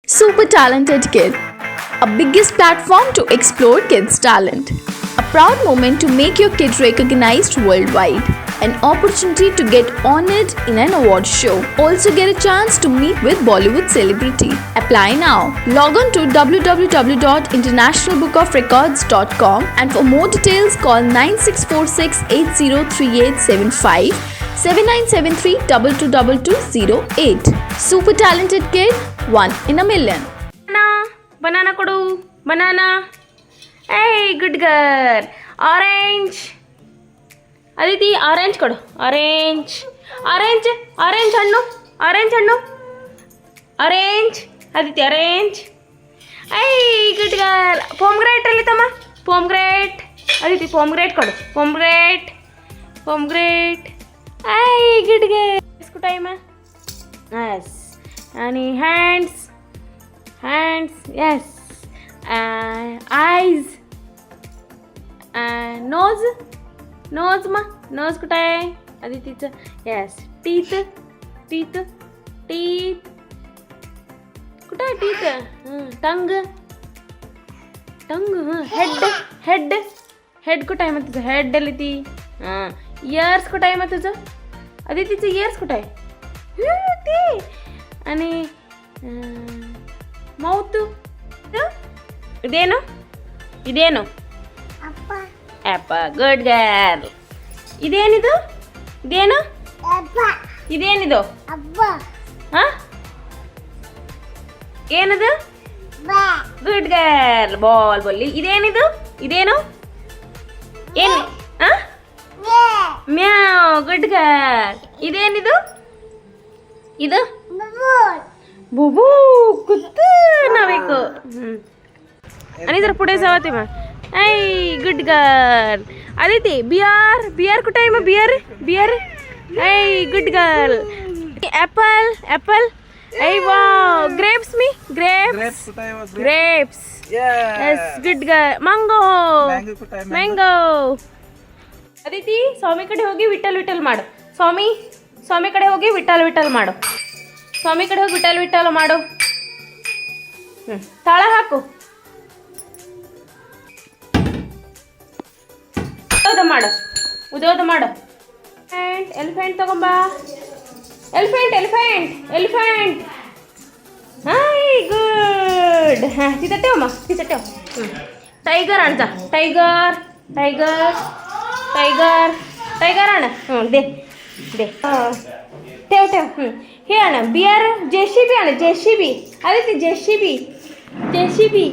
Super Talented Kid, a biggest platform to explore kids' talent. A proud moment to make your kid recognized worldwide. An opportunity to get honored in an award show. Also get a chance to meet with Bollywood celebrity. Apply now. Log on to www.internationalbookofrecords.com and for more details call 9646 803875 7973 222208. Super Talented Kid, one in a million. Banana kodu. Banana. Hey, good girl. Orange. Aditi, orange kodu. Orange. Orange. Orange hannu. Orange hannu. Orange. Aditi, orange. Hey, good girl. Pomegranate alli tama. Pomegranate. Aditi, pomegranate kodu. Pomegranate. Pomegranate. Hey, good girl. Isku time. Yes. Any hands? Hands, yes. Eyes. Nose. Nose ma. Nose कुठे आहे? Aditiचं. Yes. Teeth. Teeth. Teeth. कुठे आहे teeth? Tongue. Tongue. Head. Head. Head कुठे आहे मग तुझं? Head आली ती. Ears कुठे आहे मग तुझं? Aditiचं ears कुठे आहे? ते. आणि ಮೌತ್ ಇದೇನು ಇದೇನು ಆ್ಯಪ ಗುಡ್ ಗರ್ಲ್ ಇದೇನಿದು ಇದೇನು ಇದೇನಿದು ಹಾಂ ಏನದು ಗುಡ್ ಗರ್ಲ್ ಬಾಲ್ ಬಲ್ಲಿ ಇದೇನಿದು ಇದೇನು ಏನು ಹಾಂ ಮ್ಯಾವ್ ಗುಡ್ ಗರ್ಲ್ ಇದೇನಿದು ಇದು बुबू कुत्त नावेको आणि जर पुढे जावा तेव्हा ऐ good girl Aditi bear bear कुठे आहे मग बियर बियर ऐ गुड गर्ल ॲपल ॲपल ऐ वा ग्रेप्स मी grapes grapes yes good girl mango mango Aditi ಸ್ವಾಮಿ ಕಡೆ ಹೋಗಿ ವಿಠಲ್ ವಿಠಲ್ ಮಾಡು ಸ್ವಾಮಿ ಕಡೆ ಹೋಗಿ ವಿಠಲ್ ವಿಠಲ್ ಮಾಡು ಸ್ವಾಮಿ ಕಡೆ ಹೋಗಿ ವಿಠಲ್ ವಿಠಲ್ ಮಾಡು ತಾಳ ಹಾಕು ಮಾಡು ಉದೋದ ಮಾಡು ಎಲಿಫೆಂಟ್ ತಗೊಂಬಾ elephant elephant elephant hi good ಹಾಂ ತಿತ್ತೇವಮ್ಮ ತಿತ್ತೇವ ಟೈಗರ್ ಅಣ್ಣ ಟೈಗರ್ ಟೈಗರ್ ಟೈಗರ್ ಟೈಗರ್ ಅಣ್ಣ दे ठेव ठेव हे आण बियर जेसीबी आण जेसीबी अरे ती जेसीबी जेसीबी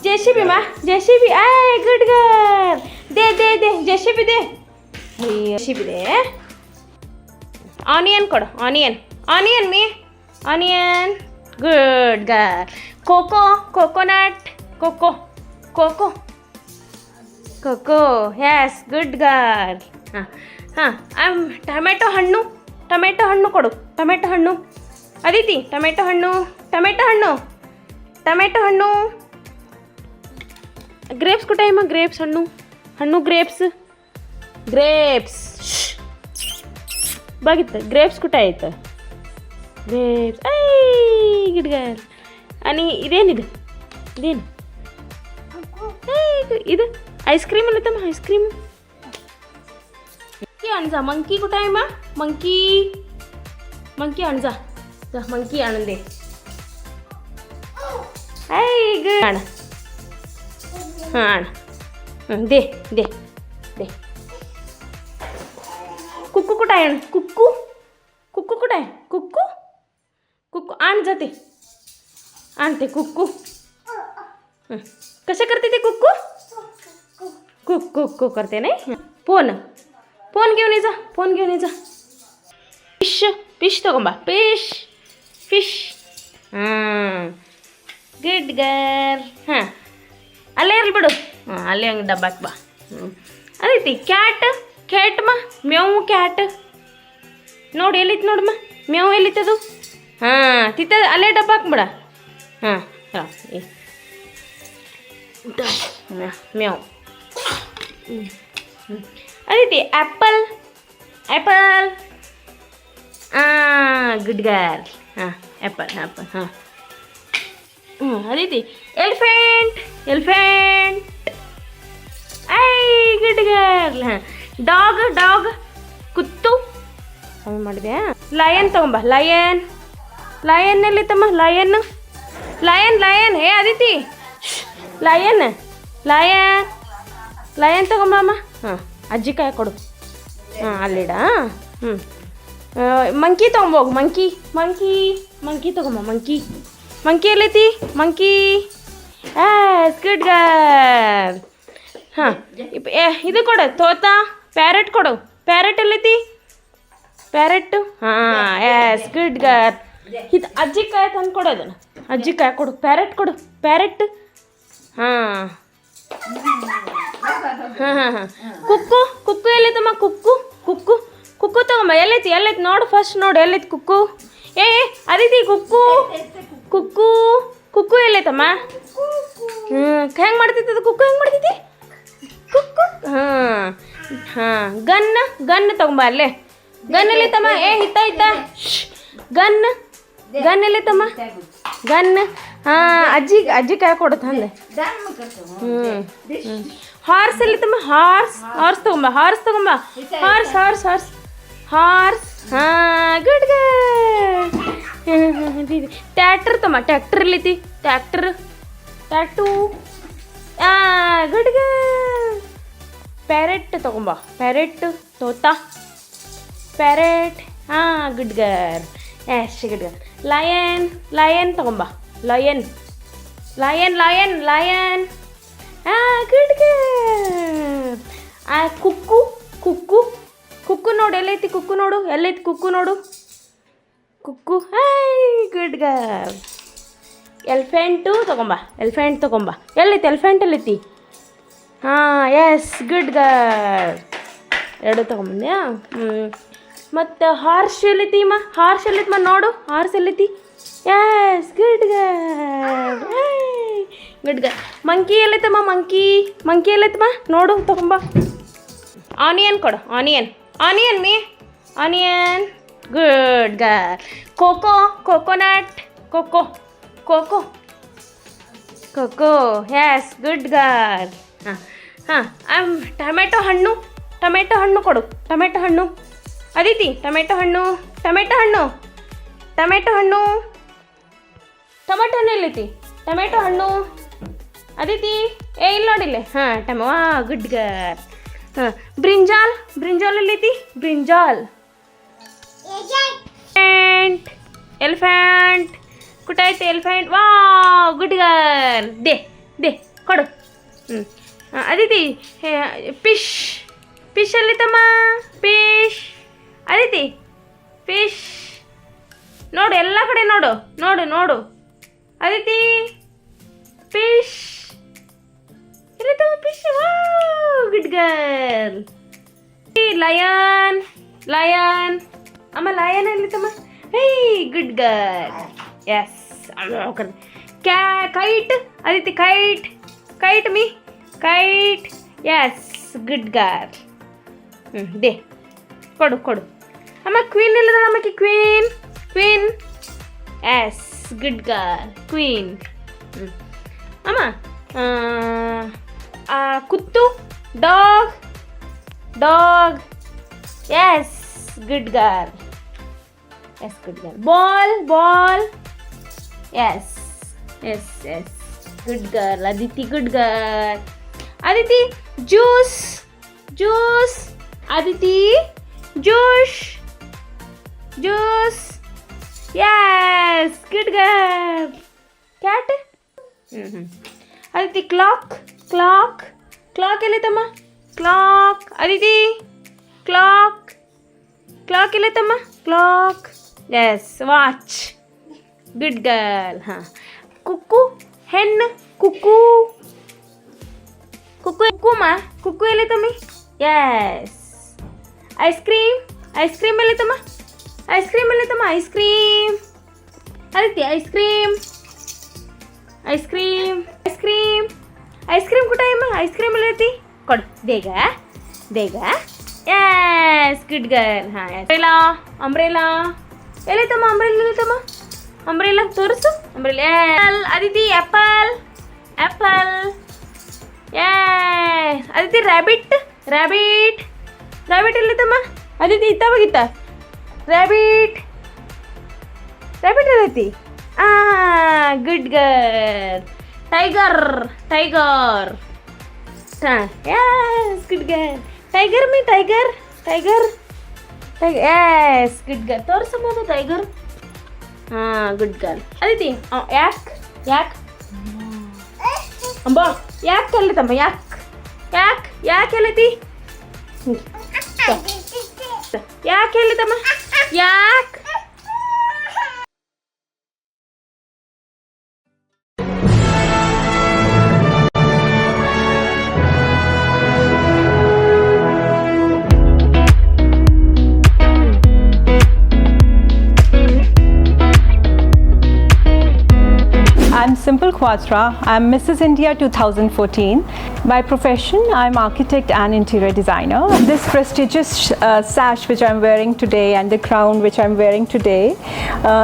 जेसीबी मा जेसीबी आय गुड गर्ल दे दे दे जेसीबी दे जेसीबी दे ऑनियन कोड ऑनियन ऑनियन मी ऑनियन गुड गर्ल कोको कोकोनट कोको कोको कोको यस गुड गर्ल ಹಾಂ ಹಾಂ ಟೊಮೆಟೊ ಹಣ್ಣು ಕೊಡು ಟೊಮೆಟೊ ಹಣ್ಣು ಅದಿತಿ ಟೊಮೆಟೊ ಹಣ್ಣು ಗ್ರೇಪ್ಸ್ ಕುಟೆ ಅಮ್ಮ ಗ್ರೇಪ್ಸ್ ಹಣ್ಣು ಗ್ರೇಪ್ಸ್ ಬಗಿತ್ತು ಗ್ರೇಪ್ಸ್ ಕುಟೆ ಆಯ್ತು ಗ್ರೇಪ್ಸ್ ಐ ಗಿಡ್ಗ आणि ಇದೇನು ಇದು ಐಸ್ ಕ್ರೀಮ್ ಅಲ್ಲ ತಮ್ಮ ಐಸ್ ಕ್ರೀಮ್ आणजा मंकी कुठं आहे मा मंकी आणजा मंकी आणून दे हाय गुड आण हां आण दे दे दे कुक्कू कुठं आहे कुक्कू कुठं आहे कुक्कू आण जाते आणते कुक्कू कशा करते ते कुक्कू कुक्कू करते नाही फोन घेऊन ये जा फिश ತಗೊಂಬಾ ಫಿಶ್ ಗುಡ್ ಗರ್ಲ್ ಹಾಂ ಅಲ್ಲೇ ಇರಲಿ ಬಿಡು ಅಲ್ಲೇ ಹಂಗೆ ಡಬ್ಬಾಕ್ ಬಾ ಅದೈತಿ ಕ್ಯಾಟ್ ಮೇವು ಕ್ಯಾಟ್ ನೋಡಿ ಎಲ್ಲಿತ್ತು ನೋಡಮ್ಮ ಮೇವು ಎಲ್ಲಿತ್ತದು ಹಾಂ ತಿತ್ತ ಅಲ್ಲೇ ಡಬ್ಬಾಕ್ ಬಿಡ ಹಾಂ ಮೇವು ಅದೈತಿ ಆ್ಯಪಲ್ ಗುಡ್ ಗರ್ಲ್ ಹಾಂ ಆ್ಯಪಲ್ ಹಾಂ ಅದೈತಿ ಎಲಿಫೆಂಟ್ ಎಲಿಫೆಂಟ್ ಐ ಗುಡ್ ಗರ್ಲ್. ಡಾಗ್ ಡಾಗ್ ಕುತ್ತು ಕಮ್ಮಿ ಮಾಡಿದೆ. ಲಯನ್ ತಗೊಂಬ ಲಯನ್ ಲಯನ್ ಎಲ್ಲಿ ತಮ್ಮ ಲಯನ್ ಲಯನ್ ಲಯನ್ ಏ ಅದಿತಿ ಲಯನ್ ಲಯನ್ ಲಯನ್ ತಗೊಂಬ ಅಮ್ಮ. ಹಾಂ ಅಜ್ಜಿ ಕಾಯಿ ಕೊಡು. ಹಾಂ ಅಲ್ಲಿಡ. ಹ್ಞೂ ಮಂಕಿ ತೊಗೊಂಬೋಗು ಮಂಕಿ ಮಂಕಿ ಮಂಕಿ ತೊಗೊಂಬ ಮಂಕಿ ಮಂಕಿ ಎಲ್ಲೈತಿ ಮಂಕಿ. Good girl. ಹಾಂ ಇದು ಕೊಡು ತೋತ ಪ್ಯಾರೆಟ್ ಕೊಡು. ಪ್ಯಾರೆಟ್ ಎಲ್ಲೈತಿ ಪ್ಯಾರೆಟ್ಟು. ಹಾಂ ಎಸ್ ಗುಡ್ ಗರ್ಲ್. ಇದು ಅಜ್ಜಿ ಕಾಯಿ ತಂದು ಕೊಡೋದನ್ನು ಅಜ್ಜಿ ಕಾಯಿ ಕೊಡು. ಪ್ಯಾರೆಟ್ ಕೊಡು ಪ್ಯಾರೆಟ್. ಹಾಂ ಹಾಂ ಹಾಂ ಹಾಂ ಕುಕ್ಕು ಕುಕ್ಕು ಎಲ್ಲೈತಮ್ಮ ಕುಕ್ಕು ಕುಕ್ಕು ಕುಕ್ಕು ತಗೊಂಬ. ಎಲ್ಲೈತಿ ಎಲ್ಲೈತಿ ನೋಡು ಫಸ್ಟ್ ನೋಡು ಎಲ್ಲೈತಿ ಕುಕ್ಕು. ಏ ಅದೈತಿ ಕುಕ್ಕು ಕುಕ್ಕು ಕುಕ್ಕು ಎಲ್ಲೈತಮ್ಮ. ಹೆಂಗೆ ಮಾಡ್ತೈತಿ ಅದು ಕುಕ್ಕು ಹೆಂಗೆ ಮಾಡ್ತೈತಿ ಕುಕ್ಕು. ಹಾಂ ಹಾಂ ಗನ್ ಗನ್ ತಗೊಂಬ ಅಲ್ಲೇ. ಗನ್ ಎಲ್ಲೈತಮ್ಮ. ಏ ಹಿತ್ತ ಹಿತ್ತ ಗನ್ ಗನ್ ಎಲ್ಲೈತಮ್ಮ ಗನ್. ಹಾಂ ಅಜ್ಜಿ ಕಾಯಿ ಕೊಡುತ್ತ ಅಂದೆ. ಹಾರ್ಸ್ ಎಲ್ಲೈತಮ್ಮ ಹಾರ್ಸ್ ಹಾರ್ಸ್ ತಗೊಂಬ ಹಾರ್ಸ್ ತಗೊಂಬ ಹಾರ್ಸ್ ಹಾರ್ಸ್ ಹಾರ್ಸ್ ಹಾರ್ಸ್. ಹಾಂ ಗುಡ್ ಗರ್ಲ್. ಟ್ಯಾಕ್ಟರ್ ತಮ್ಮ ಟ್ಯಾಕ್ಟರ್ ಎಲ್ಲೈತಿ ಟ್ಯಾಕ್ಟರ್ ಟ್ಯಾಕ್ಟು. Good girl. ಪ್ಯಾರೆಟ್ ತಗೊಂಬ ಪ್ಯಾರೆಟ್ ತೋತ ಪ್ಯಾರೆಟ್. ಹಾಂ good girl yes good girl. Lion lion ತಗೊಂಬ lion lion lion lion. Good girl. ಕುಕ್ಕು ಕುಕ್ಕು ಕುಕ್ಕು ನೋಡು ಎಲ್ಲೈತಿ ಕುಕ್ಕು ನೋಡು ಎಲ್ಲೈತಿ ಕುಕ್ಕು ನೋಡು ಕುಕ್ಕು. Good girl. ಎಲಿಫೆಂಟು ತಗೊಂಬ ಎಲಿಫೆಂಟ್ ತಗೊಂಬ. ಎಲ್ಲೈತಿ ಎಲಿಫೆಂಟ್ ಎಲ್ಲೈತಿ. ಹಾಂ ಎಸ್ ಗುಡ್ ಗರ್ಲ್. ಎರಡು ತಗೊಂಬಂದ್ಯಾ. ಮತ್ತು ಹಾರ್ಸ್ ಎಲ್ಲೈತಿ ಅಮ್ಮ ಹಾರ್ಸ್ ಎಲ್ಲೈತಮ್ಮ ನೋಡು ಹಾರ್ಸ್ ಎಲ್ಲೈತಿ. Yes good girl good girl. Monkey ಎಲ್ಲೈತಮ್ಮ ಮಂಕಿ ಮಂಕಿ ಎಲ್ಲೈತಮ್ಮ ನೋಡು ತಗೊಂಬ. ಆನಿಯನ್ ಕೊಡು ಆನಿಯನ್ ಆನಿಯನ್ ಮೀ onion. Good girl. Coco coconut coco coco coco yes good girl. ಹಾಂ ಹಾಂ ಟೊಮೆಟೊ ಹಣ್ಣು ಟೊಮೆಟೊ ಹಣ್ಣು ಕೊಡು ಟೊಮೆಟೊ ಹಣ್ಣು. ಅದೈತಿ ಟೊಮೆಟೊ ಹಣ್ಣು ಟೊಮೆಟೊ ಹಣ್ಣು ಟೊಮೆಟೊ ಹಣ್ಣು ಟೊಮೆಟೊ ಹಣ್ಣು ಎಲ್ಲೈತಿ ಟೊಮೆಟೊ ಹಣ್ಣು. ಅದೈತಿ ಏ ಇಲ್ಲಿ ನೋಡಿಲ್ಲ. ಹಾಂ ಗುಡ್ ಗರ್ಲ್. ಹಾಂ ಬ್ರಿಂಜಾಲ್ ಬ್ರಿಂಜಾಲ್ ಎಲ್ಲೈತಿ ಬ್ರಿಂಜಾಲ್. Elephant elephant ಕುಟಾಯ್ತು elephant. ವಾ ಗುಡ್ ಗರ್ಲ್. ದೇ ಕೊಡು. ಅದೈತಿ ಫಿಶ್ ಫಿಶ್ ಎಲ್ಲೈತಮ್ಮ ಫಿಶ್. ಅದೈತಿ ಫಿಶ್ ನೋಡು ಎಲ್ಲ ಕಡೆ ನೋಡು ನೋಡು ನೋಡು. ಅದೈತಿ ಫಿಶ್ ಎಲ್ಲೈತಮ್ಮ fish. Good girl. Lion lion ಅಮ್ಮ ಲಯನ್ ಎಲ್ಲೈತಮ್ಮ. Hey good girl yes. Kite ಅದೈತಿ ಕೈಟ್ ಕೈಟ್ ಮೀ ಕೈಟ್ ಎಸ್ ಗುಡ್ ಗರ್ಲ್. ದೇ ಕೊಡು ಕೊಡು ಅಮ್ಮ. ಕ್ವೀನ್ ಎಲ್ಲದ ಅಮ್ಮಕ್ಕೆ queen queen yes good girl queen. ಅಮ್ಮ ಕುತ್ತು dog dog yes good girl yes good girl. Ball ball yes S S good girl. Aditi good girl. Aditi juice juice Aditi juice juice yes good girl. Cat. Aditi clock clock clock ಎಲ್ಲೈತಮ್ಮ clock. Aditi clock clock ಎಲ್ಲೈತಮ್ಮ clock yes watch good girl. ಹಾಂ ಕುಕ್ಕು ಹೆಣ್ಣು ಕುಕ್ಕು ಕುಕ್ಕು ಕುಕ್ಕುಮ್ಮ ಕುಕ್ಕು ಎಲ್ಲೈತಮ್ಮಿ yes. Ice cream ice cream ಎಲ್ಲೈತಮ್ಮ ಐಸ್ ಕ್ರೀಮ್ ಎಲ್ಲೈತಮ್ಮ ಐಸ್ ಕ್ರೀಮ್. ಅದೈತಿ ice cream ice cream ice cream ice cream ಕುಟಾಯಮ್ಮ ಐಸ್ ಕ್ರೀಮ್ ಎಲ್ಲೈತಿ ಕೊಡು ಬೇಗ ಬೇಗ. Yes good girl. ಹಾಂ ಅಂಬ್ರೆಲಾ ಅಂಬ್ರೆಲಾ ಎಲ್ಲೈತಮ್ಮ ಅಂಬ್ರೆಲಾ ಎಲ್ಲೈತಮ್ಮ ಅಂಬ್ರೆಲಾ ತೋರಿಸು ಅಂಬ್ರೆಲಾ ಅದಿತಿ ಆ್ಯಪಲ್ ಆ್ಯಪಲ್ ಯೇ ಅದಿತಿ ರ್ಯಾಬಿಟ್ ರ್ಯಾಬಿಟ್ ರ್ಯಾಬಿಟ್ ಎಲ್ಲಿತ್ತಮ್ಮ ಅದಿತಿ ಇತ್ತಾವಾಗಿತ್ತ ರ್ಯಾಬಿಟ್ ರ್ಯಾಬಿಟ್ ಎಲ್ಲೈತಿ good girl tiger tiger yes good girl tiger ಮೀ tiger tiger tiger yes good girl ತೋರಿಸಬಹುದು ಟೈಗರ್ ಹಾಂ ಗುಡ್ ಗರ್ಲ್ ಅದಿತಿ ಯಾಕೆ ಯಾಕೆ ಅಂಬ ಯಾಕೆ ಎಲ್ಲೈತಮ್ಮ ಯಾಕೆ ಯಾಕೆ ಯಾಕೆ ಎಲ್ಲೈತಿ ಯಾಕೆ ಎಲ್ಲೈತಮ್ಮ ಯಾಕೆ I'm Simple Quatra. I'm Mrs. India 2014. By profession, I'm architect and interior designer. This prestigious sash which I'm wearing today and the crown which I'm wearing today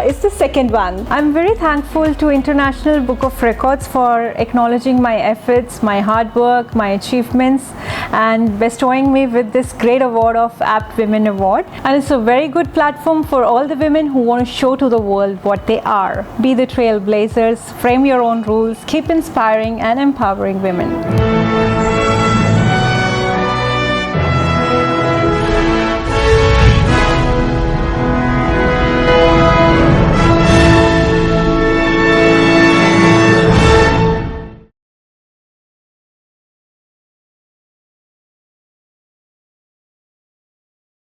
is the second one. I'm very thankful to International Book of Records for acknowledging my efforts, my hard work, my achievements and bestowing me with this great award of Apt Women Award. And it's a very good platform for all the women who want to show to the world what they are. Be the trailblazers, frame your own rules, keep inspiring and empowering women.